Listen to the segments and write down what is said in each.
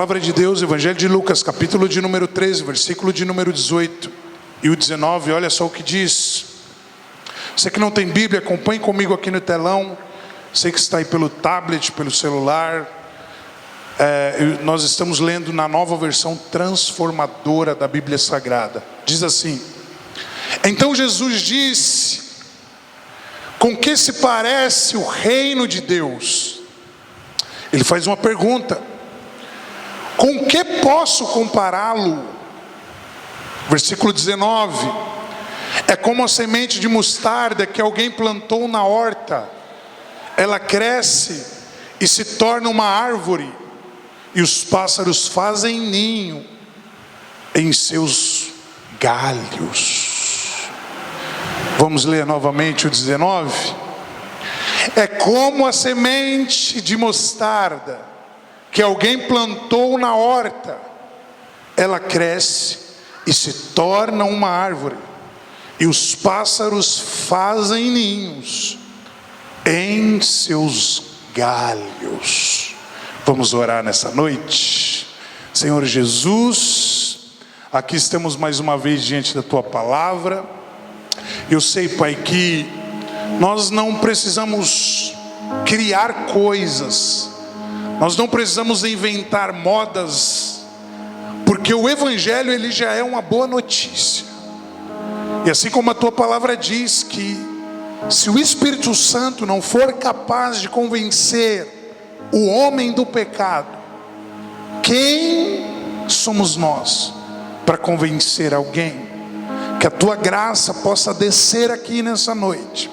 Palavra de Deus, Evangelho de Lucas, capítulo de número 13, versículo de número 18 e o 19, olha só o que diz. Você que não tem Bíblia, acompanhe comigo aqui no telão. Você que está aí pelo tablet, pelo celular. Nós estamos lendo na nova versão transformadora da Bíblia Sagrada. Diz assim: então Jesus disse: com que se parece o reino de Deus? Ele faz uma pergunta: com que posso compará-lo? Versículo 19: é como a semente de mostarda que alguém plantou na horta. Ela cresce e se torna uma árvore, e os pássaros fazem ninho em seus galhos. Vamos ler novamente o 19. É como a semente de mostarda que alguém plantou na horta. Ela cresce e se torna uma árvore, e os pássaros fazem ninhos em seus galhos. Vamos orar nessa noite. Senhor Jesus, aqui estamos mais uma vez diante da Tua palavra. Eu sei, Pai, que nós não precisamos criar coisas, nós não precisamos inventar modas, porque o Evangelho ele já é uma boa notícia. E assim como a Tua palavra diz que se o Espírito Santo não for capaz de convencer o homem do pecado, quem somos nós para convencer alguém? Que a Tua graça possa descer aqui nessa noite,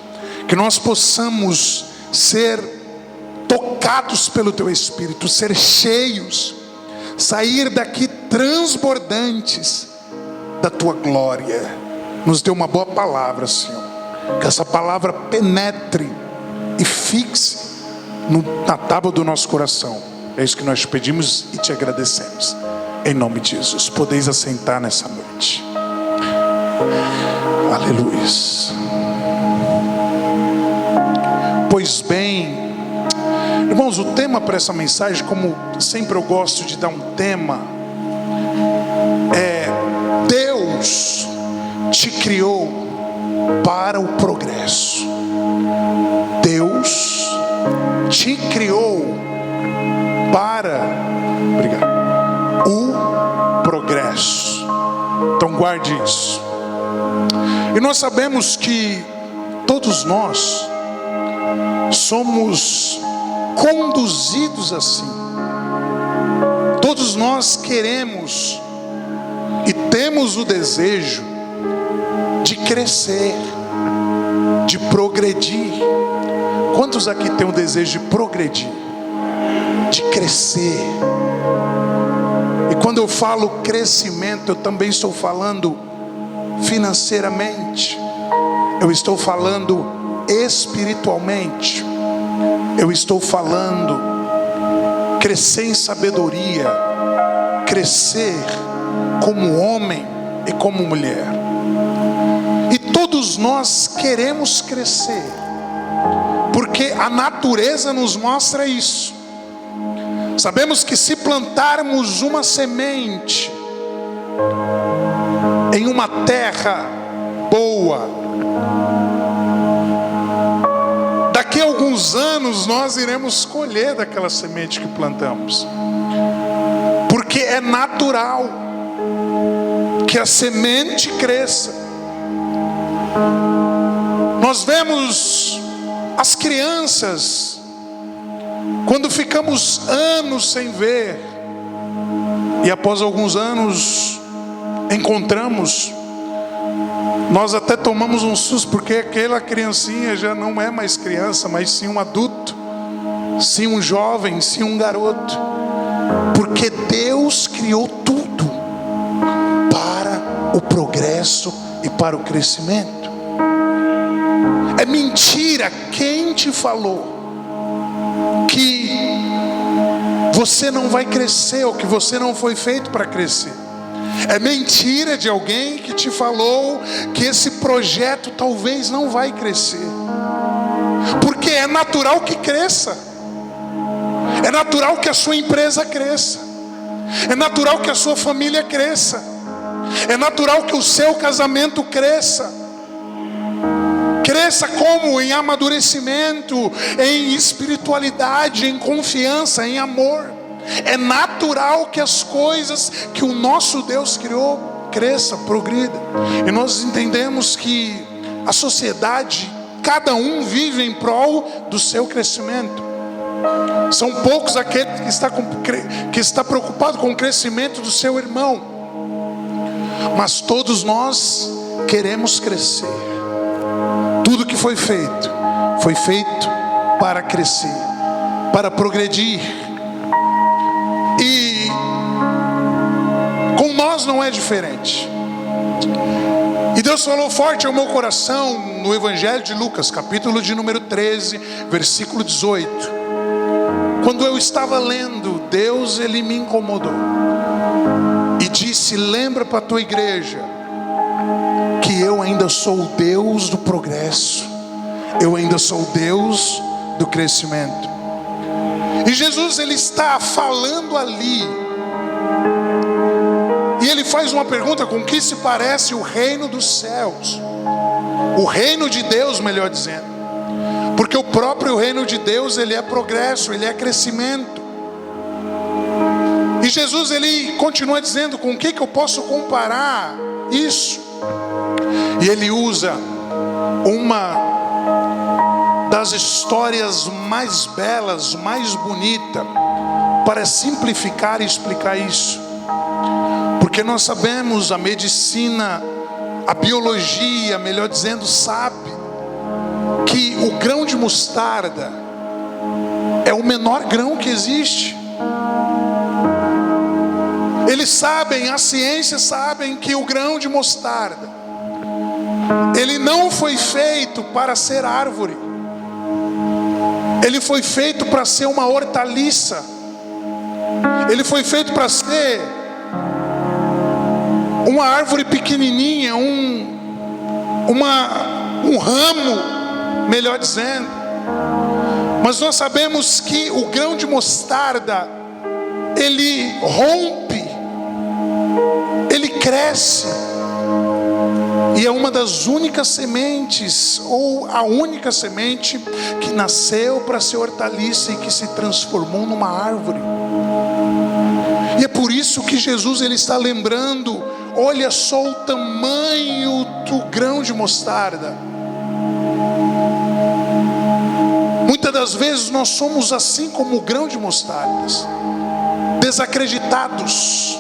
que nós possamos ser tocados pelo Teu Espírito, ser cheios, sair daqui transbordantes da Tua glória. Nos dê uma boa palavra, Senhor, que essa palavra penetre e fixe na tábua do nosso coração. É isso que nós pedimos e Te agradecemos, em nome de Jesus. Podeis assentar nessa noite. Aleluia. Pois bem, irmãos, o tema para essa mensagem, como sempre eu gosto de dar um tema, é: Deus te criou para o progresso. Deus te criou para o progresso. Então guarde isso. E nós sabemos que todos nós somos conduzidos assim. Todos nós queremos e temos o desejo de crescer, de progredir. Quantos aqui têm o desejo de progredir, de crescer? E quando eu falo crescimento, eu também estou falando financeiramente, eu estou falando espiritualmente, eu estou falando crescer em sabedoria, crescer como homem e como mulher. E todos nós queremos crescer, porque a natureza nos mostra isso. Sabemos que se plantarmos uma semente em uma terra boa, daqui a alguns anos nós iremos colher daquela semente que plantamos, porque é natural que a semente cresça. Nós vemos as crianças, quando ficamos anos sem ver, e após alguns anos encontramos, nós até tomamos um susto, porque aquela criancinha já não é mais criança, mas sim um adulto, sim um jovem, sim um garoto, porque Deus criou tudo para o progresso e para o crescimento. É mentira quem te falou que você não vai crescer, ou que você não foi feito para crescer. É mentira de alguém que te falou que esse projeto talvez não vai crescer, porque é natural que cresça, é natural que a sua empresa cresça, É natural que a sua família cresça. É natural que o seu casamento cresça. Cresça como? Em amadurecimento, em espiritualidade, em confiança, em amor. É natural que as coisas que o nosso Deus criou cresça, progrida. E nós entendemos que a sociedade, cada um vive em prol do seu crescimento. São poucos aqueles que está preocupado com o crescimento do seu irmão. Mas todos nós queremos crescer. Tudo que foi feito para crescer, para progredir. E com nós não é diferente. E Deus falou forte ao meu coração no Evangelho de Lucas, capítulo de número 13, versículo 18. Quando eu estava lendo, Deus, Ele me incomodou e disse: lembra para a tua igreja que eu ainda sou o Deus do progresso, eu ainda sou o Deus do crescimento. E Jesus, Ele está falando ali, e Ele faz uma pergunta: com que se parece o reino dos céus? O reino de Deus, melhor dizendo, porque o próprio reino de Deus, ele é progresso, ele é crescimento. E Jesus, Ele continua dizendo: com que eu posso comparar isso? E Ele usa uma das histórias mais belas, mais bonita, para simplificar e explicar isso. Porque nós sabemos, a medicina, a biologia, melhor dizendo, sabe que o grão de mostarda é o menor grão que existe. Eles sabem, a ciência sabe que o grão de mostarda, ele não foi feito para ser árvore. Ele foi feito para ser uma hortaliça. Ele foi feito para ser uma árvore pequenininha, um ramo, melhor dizendo. Mas nós sabemos que o grão de mostarda, ele rompe, ele cresce, e é uma das únicas sementes, ou a única semente que nasceu para ser hortaliça e que se transformou numa árvore. E é por isso que Jesus, ele está lembrando: olha só o tamanho do grão de mostarda. Muitas das vezes nós somos assim como o grão de mostardas, desacreditados.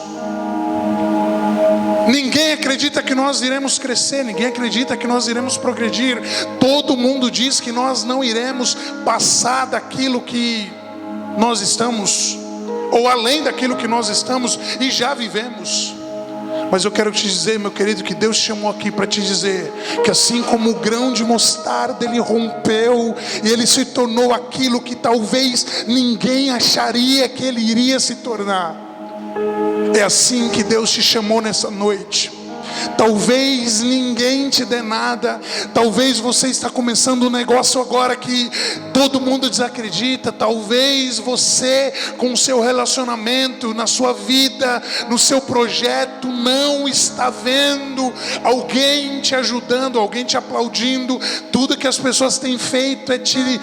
Ninguém acredita que nós iremos crescer, ninguém acredita que nós iremos progredir. Todo mundo diz que nós não iremos passar daquilo que nós estamos, ou além daquilo que nós estamos e já vivemos. Mas eu quero te dizer, meu querido, que Deus te chamou aqui para te dizer que assim como o grão de mostarda, ele rompeu e ele se tornou aquilo que talvez ninguém acharia que ele iria se tornar. É assim que Deus te chamou nessa noite. Talvez ninguém te dê nada. Talvez você está começando um negócio agora que todo mundo desacredita. Talvez você, com o seu relacionamento, na sua vida, no seu projeto, não está vendo alguém te ajudando, alguém te aplaudindo. Tudo que as pessoas têm feito é te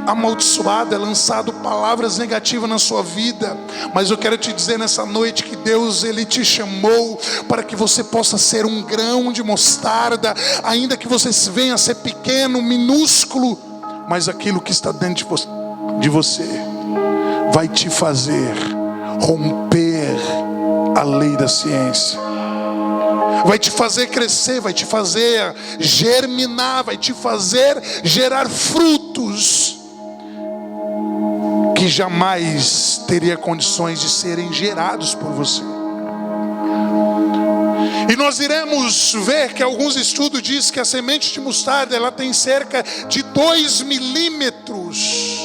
amaldiçoado, é lançado palavras negativas na sua vida. Mas eu quero te dizer nessa noite que Deus, ele te chamou para que você possa ser um grão de mostarda, ainda que você venha a ser pequeno, minúsculo, mas aquilo que está dentro de você vai te fazer romper a lei da ciência, vai te fazer crescer, vai te fazer germinar, vai te fazer gerar frutos que jamais teria condições de serem gerados por você. E nós iremos ver que alguns estudos dizem que a semente de mostarda, ela tem cerca de 2 milímetros.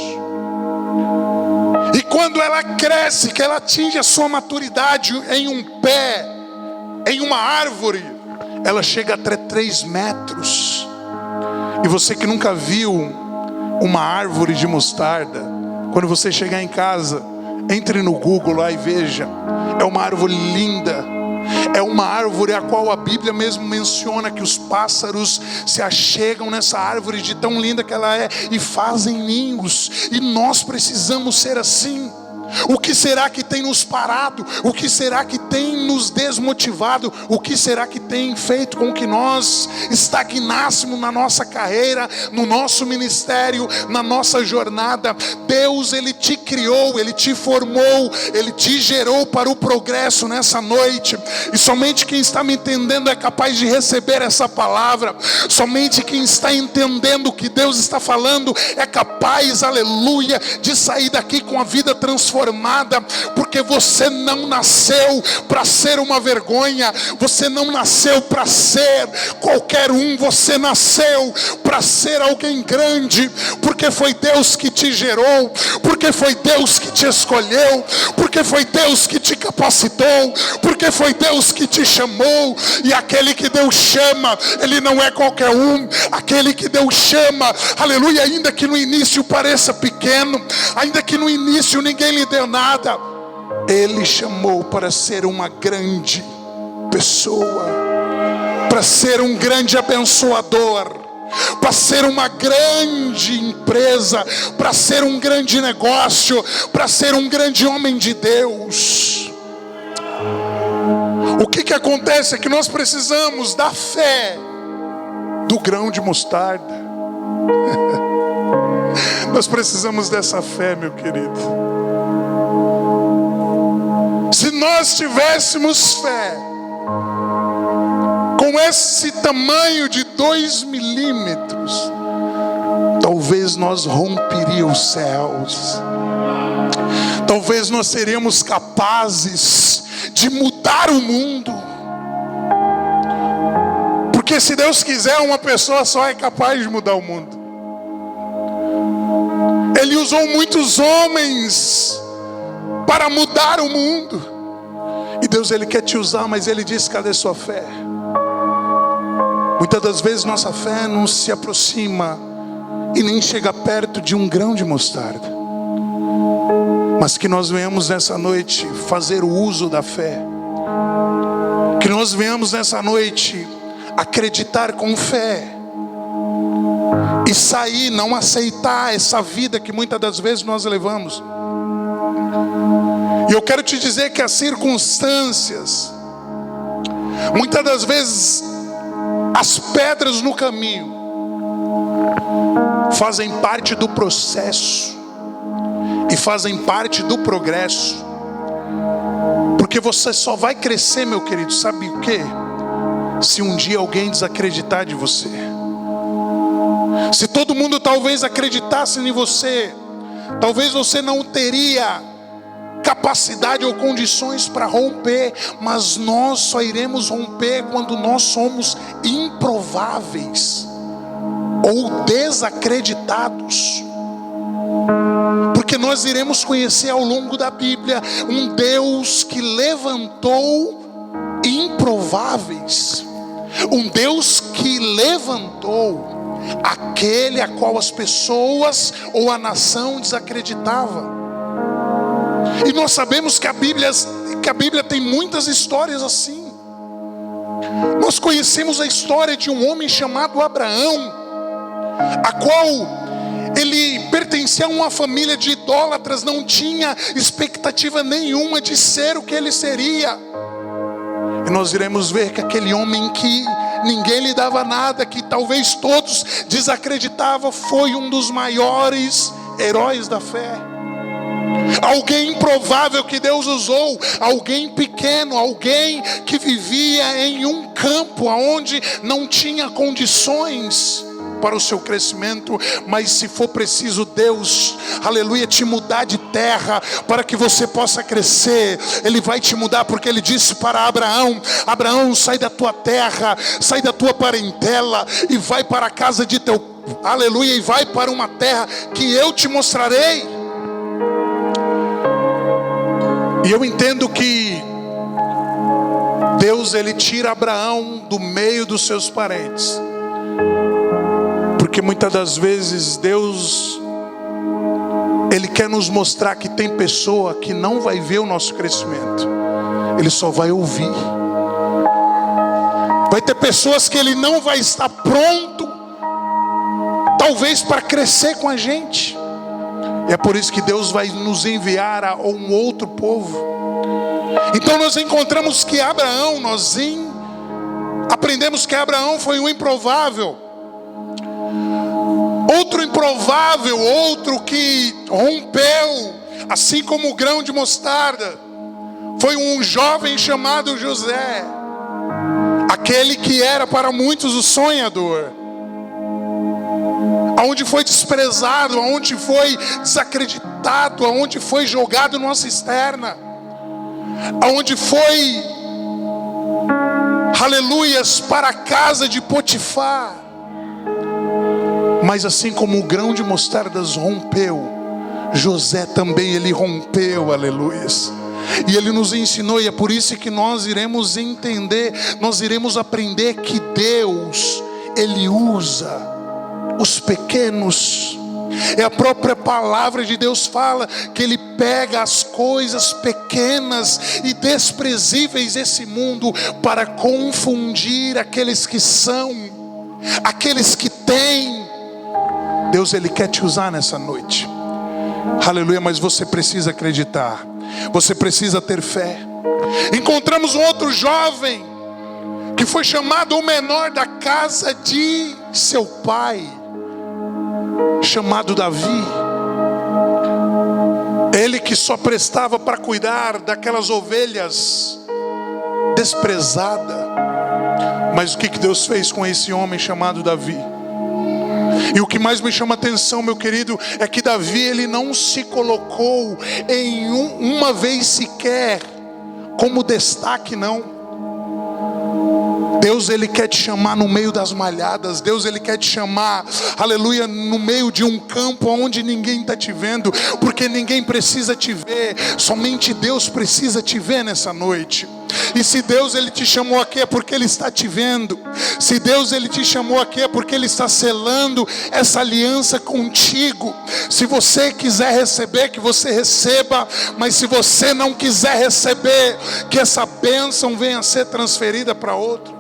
E quando ela cresce, que ela atinge a sua maturidade em um pé, em uma árvore, ela chega até 3 metros. E você que nunca viu uma árvore de mostarda, quando você chegar em casa, entre no Google lá e veja. É uma árvore linda. É uma árvore a qual a Bíblia mesmo menciona que os pássaros se achegam nessa árvore de tão linda que ela é e fazem ninhos. E nós precisamos ser assim. O que será que tem nos parado? O que será que tem nos desmotivado? O que será que tem feito com que nós estagnássemos na nossa carreira, no nosso ministério, na nossa jornada? Deus, Ele te criou, Ele te formou, Ele te gerou para o progresso nessa noite. E somente quem está me entendendo é capaz de receber essa palavra. Somente quem está entendendo o que Deus está falando é capaz, aleluia, de sair daqui com a vida transformada. Porque você não nasceu para ser uma vergonha, você não nasceu para ser qualquer um, você nasceu para ser alguém grande, porque foi Deus que te gerou, porque foi Deus que te escolheu, porque foi Deus que te capacitou, porque foi Deus que te chamou. E aquele que Deus chama, ele não é qualquer um. Aquele que Deus chama, aleluia, ainda que no início pareça pequeno, ainda que no início ninguém lhe deu nada, Ele chamou para ser uma grande pessoa, para ser um grande abençoador, para ser uma grande empresa, para ser um grande negócio, para ser um grande homem de Deus. O que acontece é que nós precisamos da fé do grão de mostarda. Nós precisamos dessa fé, meu querido. Se nós tivéssemos fé com esse tamanho de 2 milímetros, talvez nós romperíamos os céus. Talvez nós seríamos capazes de mudar o mundo. Porque se Deus quiser, uma pessoa só é capaz de mudar o mundo. Ele usou muitos homens para mudar o mundo. E Deus, Ele quer te usar, mas Ele diz: cadê sua fé? Muitas das vezes nossa fé não se aproxima e nem chega perto de um grão de mostarda. Mas que nós venhamos nessa noite fazer o uso da fé. Que nós venhamos nessa noite acreditar com fé. E sair, não aceitar essa vida que muitas das vezes nós levamos. E eu quero te dizer que as circunstâncias, muitas das vezes, as pedras no caminho, fazem parte do processo e fazem parte do progresso. Porque você só vai crescer, meu querido, sabe o quê? Se um dia alguém desacreditar de você. Se todo mundo talvez acreditasse em você, talvez você não teria capacidade ou condições para romper. Mas nós só iremos romper quando nós somos improváveis ou desacreditados. Porque nós iremos conhecer ao longo da Bíblia um Deus que levantou improváveis, um Deus que levantou aquele a qual as pessoas ou a nação desacreditava. E nós sabemos que a Bíblia tem muitas histórias assim. Nós conhecemos a história de um homem chamado Abraão, a qual ele pertencia a uma família de idólatras, não tinha expectativa nenhuma de ser o que ele seria. E nós iremos ver que aquele homem que ninguém lhe dava nada, que talvez todos desacreditavam, foi um dos maiores heróis da fé. Alguém improvável que Deus usou, alguém pequeno, alguém que vivia em um campo onde não tinha condições para o seu crescimento, mas se for preciso Deus, aleluia, te mudar de terra para que você possa crescer, Ele vai te mudar, porque Ele disse para Abraão: Abraão, sai da tua terra, sai da tua parentela e vai para a casa de teu, aleluia, e vai para uma terra que eu te mostrarei. E eu entendo que Deus, Ele tira Abraão do meio dos seus parentes, porque muitas das vezes Deus, Ele quer nos mostrar que tem pessoa que não vai ver o nosso crescimento, ele só vai ouvir. Vai ter pessoas que ele não vai estar pronto, talvez para crescer com a gente. E é por isso que Deus vai nos enviar a um outro povo. Então nós encontramos que Abraão, aprendemos que Abraão foi um improvável. Outro improvável, outro que rompeu, assim como o grão de mostarda, foi um jovem chamado José. Aquele que era para muitos o sonhador, aonde foi desprezado, aonde foi desacreditado, aonde foi jogado numa cisterna, aonde foi, aleluias, para a casa de Potifar. Mas assim como o grão de mostardas rompeu, José também ele rompeu, aleluias. E ele nos ensinou, e é por isso que nós iremos entender, nós iremos aprender que Deus, ele usa os pequenos. É a própria palavra de Deus fala que ele pega as coisas pequenas e desprezíveis desse mundo para confundir aqueles que são, aqueles que têm. Deus ele quer te usar nessa noite, aleluia, mas você precisa acreditar, você precisa ter fé. Encontramos um outro jovem que foi chamado o menor da casa de seu pai, chamado Davi. Ele que só prestava para cuidar daquelas ovelhas desprezadas. Mas o que Deus fez com esse homem chamado Davi? E o que mais me chama a atenção, meu querido, é que Davi ele não se colocou em uma vez sequer como destaque, não. Deus ele quer te chamar no meio das malhadas. Deus ele quer te chamar, aleluia, no meio de um campo onde ninguém está te vendo, porque ninguém precisa te ver, somente Deus precisa te ver nessa noite. E se Deus ele te chamou aqui é porque ele está te vendo. Se Deus ele te chamou aqui é porque ele está selando essa aliança contigo. Se você quiser receber, que você receba, mas se você não quiser receber, que essa bênção venha a ser transferida para outro.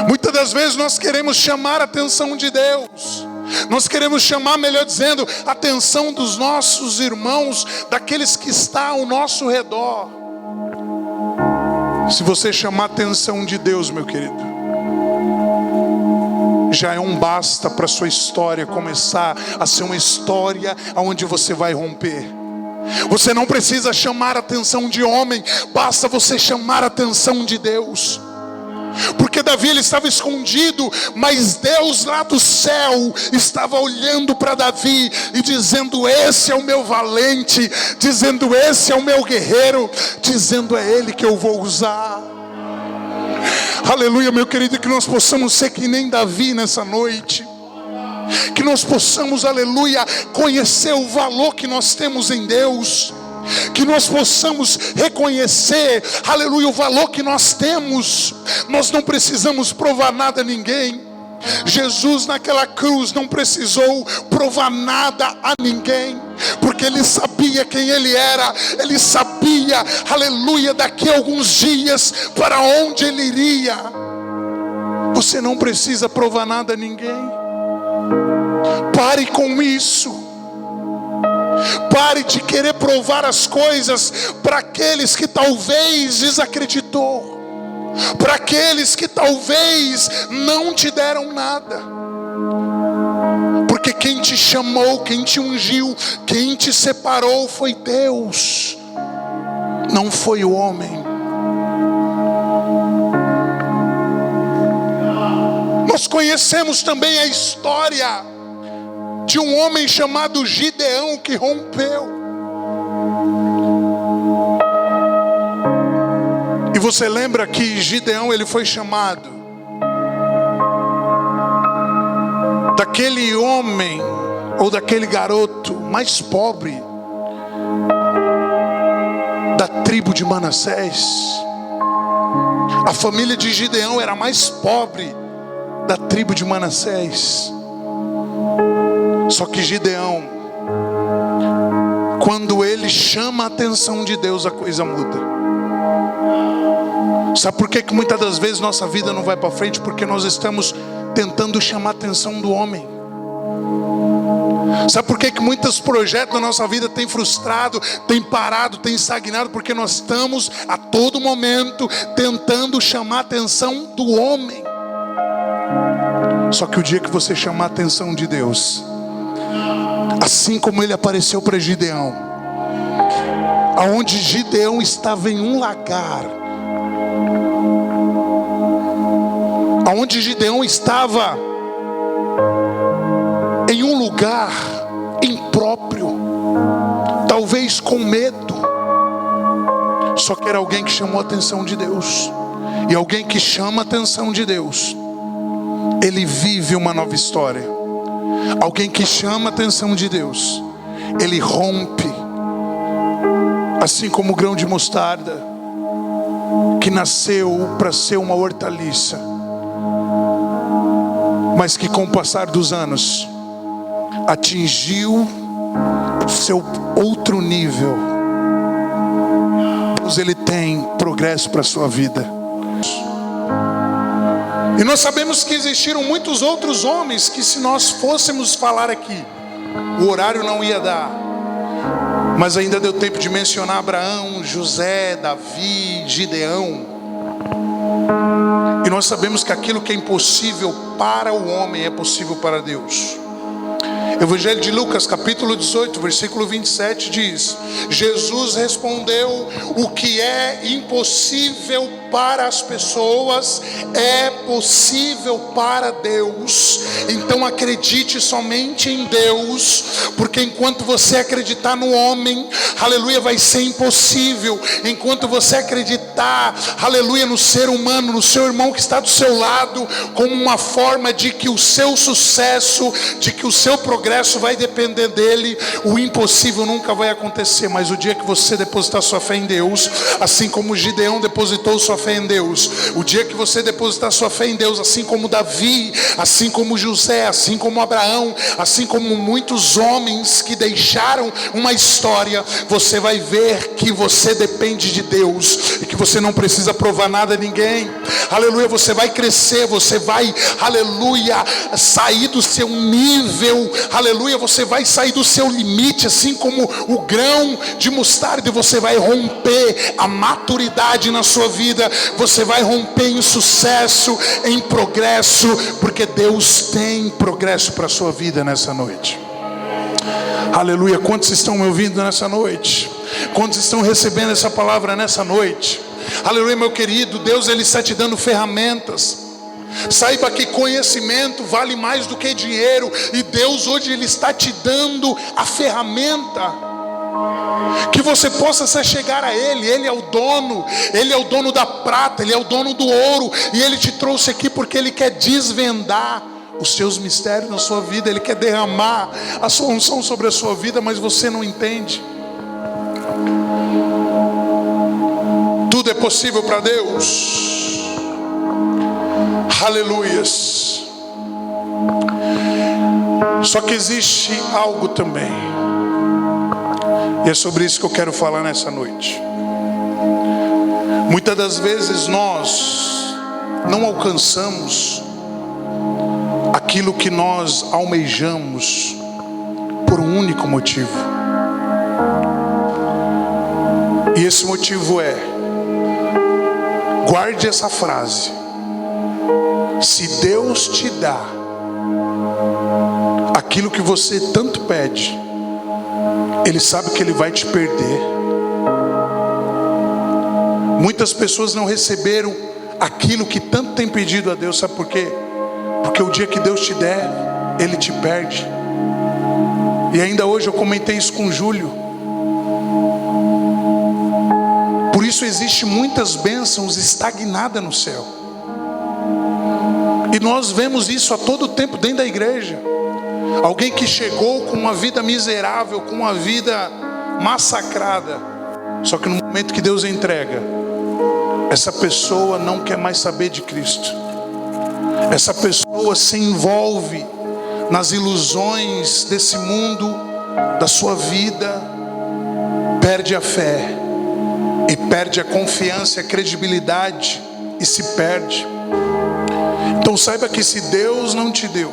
Muitas das vezes nós queremos chamar a atenção de Deus, nós queremos chamar, melhor dizendo, a atenção dos nossos irmãos, daqueles que estão ao nosso redor. Se você chamar a atenção de Deus, meu querido, já é um basta para a sua história começar a ser uma história onde você vai romper. Você não precisa chamar a atenção de homem, basta você chamar a atenção de Deus. Porque Davi ele estava escondido, mas Deus lá do céu estava olhando para Davi e dizendo: esse é o meu valente, dizendo: esse é o meu guerreiro, dizendo: é ele que eu vou usar. Aleluia, meu querido, que nós possamos ser que nem Davi nessa noite. Que nós possamos, aleluia, conhecer o valor que nós temos em Deus. Que nós possamos reconhecer, aleluia, o valor que nós temos. Nós não precisamos provar nada a ninguém. Jesus naquela cruz não precisou provar nada a ninguém, porque ele sabia quem ele era. Ele sabia, aleluia, daqui a alguns dias para onde ele iria. Você não precisa provar nada a ninguém. Pare com isso. Pare de querer provar as coisas para aqueles que talvez desacreditou, para aqueles que talvez não te deram nada. Porque quem te chamou, quem te ungiu, quem te separou foi Deus, não foi o homem. Nós conhecemos também a história de um homem chamado Gideão que rompeu. E você lembra que Gideão ele foi chamado daquele homem ou daquele garoto mais pobre da tribo de Manassés. A família de Gideão era a mais pobre da tribo de Manassés. Só que Gideão, quando ele chama a atenção de Deus, a coisa muda. Sabe por que muitas das vezes nossa vida não vai para frente? Porque nós estamos tentando chamar a atenção do homem. Sabe por que muitos projetos da nossa vida têm frustrado, têm parado, têm estagnado? Porque nós estamos a todo momento tentando chamar a atenção do homem. Só que o dia que você chamar a atenção de Deus, assim como ele apareceu para Gideão, aonde Gideão estava em um lagar, aonde Gideão estava em um lugar impróprio, talvez com medo, só que era alguém que chamou a atenção de Deus. E alguém que chama a atenção de Deus, ele vive uma nova história. Alguém que chama a atenção de Deus, ele rompe, assim como o grão de mostarda, que nasceu para ser uma hortaliça, mas que com o passar dos anos atingiu seu outro nível. Deus, ele tem progresso para a sua vida. E nós sabemos que existiram muitos outros homens que, se nós fôssemos falar aqui, o horário não ia dar. Mas ainda deu tempo de mencionar Abraão, José, Davi, Gideão. E nós sabemos que aquilo que é impossível para o homem é possível para Deus. Evangelho de Lucas, capítulo 18, versículo 27 diz: Jesus respondeu: o que é impossível para as pessoas é possível para Deus. Então acredite somente em Deus, porque enquanto você acreditar no homem, aleluia, vai ser impossível. Enquanto você acreditar, aleluia, no ser humano, no seu irmão que está do seu lado, como uma forma de que o seu sucesso, de que o seu progresso vai depender dele, o impossível nunca vai acontecer. Mas o dia que você depositar sua fé em Deus, assim como Gideão depositou sua fé em Deus, o dia que você depositar sua fé em Deus, assim como Davi, assim como José, assim como Abraão, assim como muitos homens que deixaram uma história, você vai ver que você depende de Deus e que você não precisa provar nada a ninguém. Aleluia, você vai crescer, você vai, aleluia, sair do seu nível, aleluia, você vai sair do seu limite, assim como o grão de mostarda, e você vai romper a maturidade na sua vida, você vai romper em sucesso, em progresso, porque Deus tem progresso para a sua vida nessa noite. Aleluia. Quantos estão me ouvindo nessa noite? Quantos estão recebendo essa palavra nessa noite? Aleluia, meu querido. Deus, ele está te dando ferramentas. Saiba que conhecimento vale mais do que dinheiro, e Deus hoje ele está te dando a ferramenta que você possa se chegar a Ele. Ele é o dono da prata, Ele é o dono do ouro, e Ele te trouxe aqui porque Ele quer desvendar os seus mistérios na sua vida. Ele quer derramar a sua unção sobre a sua vida, mas você não entende. Tudo é possível para Deus. Aleluias. Só que existe algo também, e é sobre isso que eu quero falar nessa noite. Muitas das vezes nós não alcançamos aquilo que nós almejamos por um único motivo. E esse motivo é, guarde essa frase: se Deus te dá aquilo que você tanto pede, Ele sabe que Ele vai te perder. Muitas pessoas não receberam aquilo que tanto tem pedido a Deus. Sabe por quê? Porque o dia que Deus te der, Ele te perde. E ainda hoje eu comentei isso com o Júlio. Por isso existe muitas bênçãos estagnadas no céu. E nós vemos isso a todo tempo dentro da igreja. Alguém que chegou com uma vida miserável, com uma vida massacrada, só que no momento que Deus entrega, essa pessoa não quer mais saber de Cristo. Essa pessoa se envolve nas ilusões desse mundo, da sua vida, perde a fé e perde a confiança e a credibilidade e se perde. Então saiba que se Deus não te deu,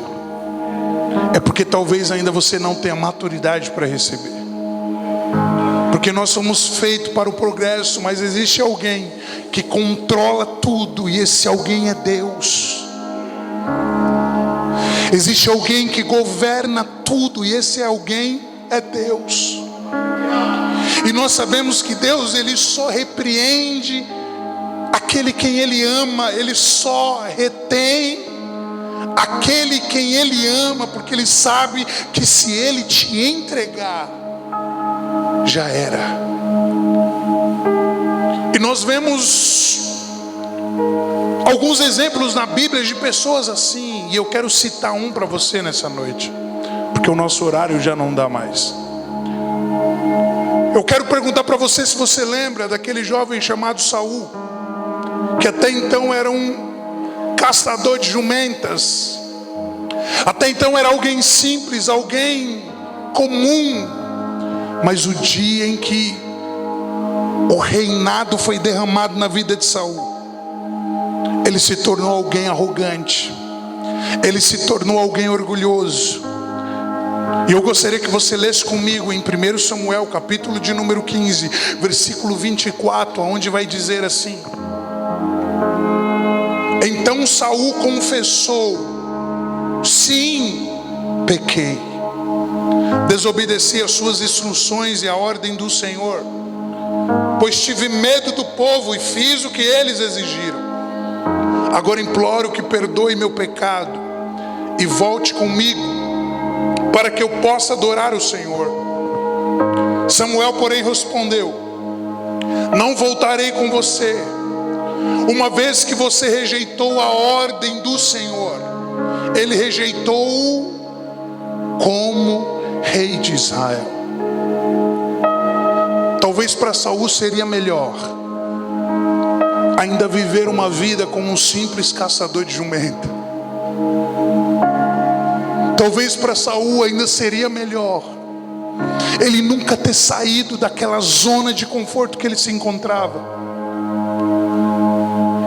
é porque talvez ainda você não tenha maturidade para receber. Porque nós somos feitos para o progresso, mas existe alguém que controla tudo, e esse alguém é Deus. Existe alguém que governa tudo, e esse alguém é Deus. E nós sabemos que Deus, Ele só repreende aquele quem Ele ama. Ele só retém aquele quem Ele ama, porque Ele sabe que se Ele te entregar, já era. E nós vemos alguns exemplos na Bíblia de pessoas assim, e eu quero citar um para você nessa noite, porque o nosso horário já não dá mais. Eu quero perguntar para você se você lembra daquele jovem chamado Saul, que até então era um caçador de jumentas, até então era alguém simples, alguém comum, mas o dia em que o reinado foi derramado na vida de Saul, ele se tornou alguém arrogante, ele se tornou alguém orgulhoso. E eu gostaria que você lesse comigo em 1 Samuel, capítulo de número 15, versículo 24, onde vai dizer assim: então Saul confessou: sim, pequei, desobedeci às suas instruções e à ordem do Senhor, pois tive medo do povo e fiz o que eles exigiram. Agora imploro que perdoe meu pecado e volte comigo, para que eu possa adorar o Senhor. Samuel, porém, respondeu: não voltarei com você, uma vez que você rejeitou a ordem do Senhor. Ele rejeitou-o como rei de Israel. Talvez para Saul seria melhor ainda viver uma vida como um simples caçador de jumenta. Talvez para Saul ainda seria melhor ele nunca ter saído daquela zona de conforto que ele se encontrava.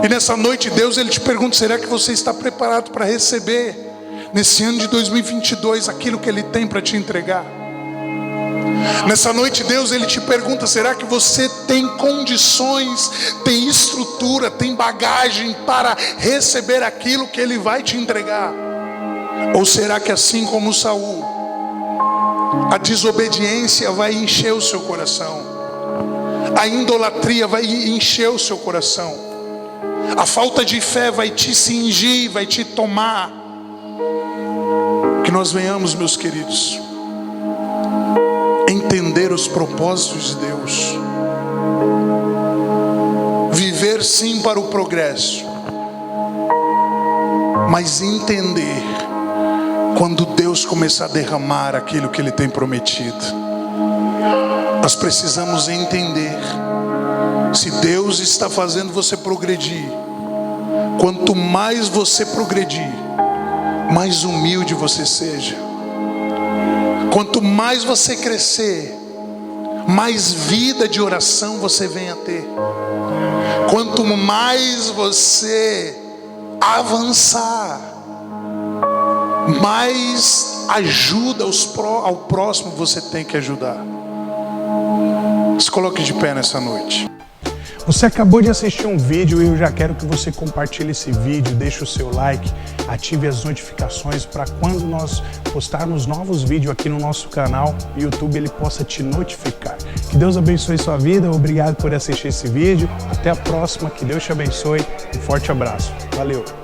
E nessa noite Deus, Ele te pergunta: será que você está preparado para receber nesse ano de 2022 aquilo que Ele tem para te entregar? Nessa noite Deus, Ele te pergunta: será que você tem condições, tem estrutura, tem bagagem para receber aquilo que Ele vai te entregar? Ou será que assim como Saul, a desobediência vai encher o seu coração, a idolatria vai encher o seu coração, a falta de fé vai te cingir, vai te tomar? Que nós venhamos, meus queridos, entender os propósitos de Deus, viver sim para o progresso, mas entender quando Deus começar a derramar aquilo que Ele tem prometido. Nós precisamos entender, se Deus está fazendo você progredir, quanto mais você progredir, mais humilde você seja. Quanto mais você crescer, mais vida de oração você venha a ter. Quanto mais você avançar, mais ajuda ao próximo você tem que ajudar. Se coloque de pé nessa noite. Você acabou de assistir um vídeo e eu já quero que você compartilhe esse vídeo, deixe o seu like, ative as notificações para quando nós postarmos novos vídeos aqui no nosso canal, o YouTube ele possa te notificar. Que Deus abençoe sua vida, obrigado por assistir esse vídeo, até a próxima, que Deus te abençoe, um forte abraço, valeu!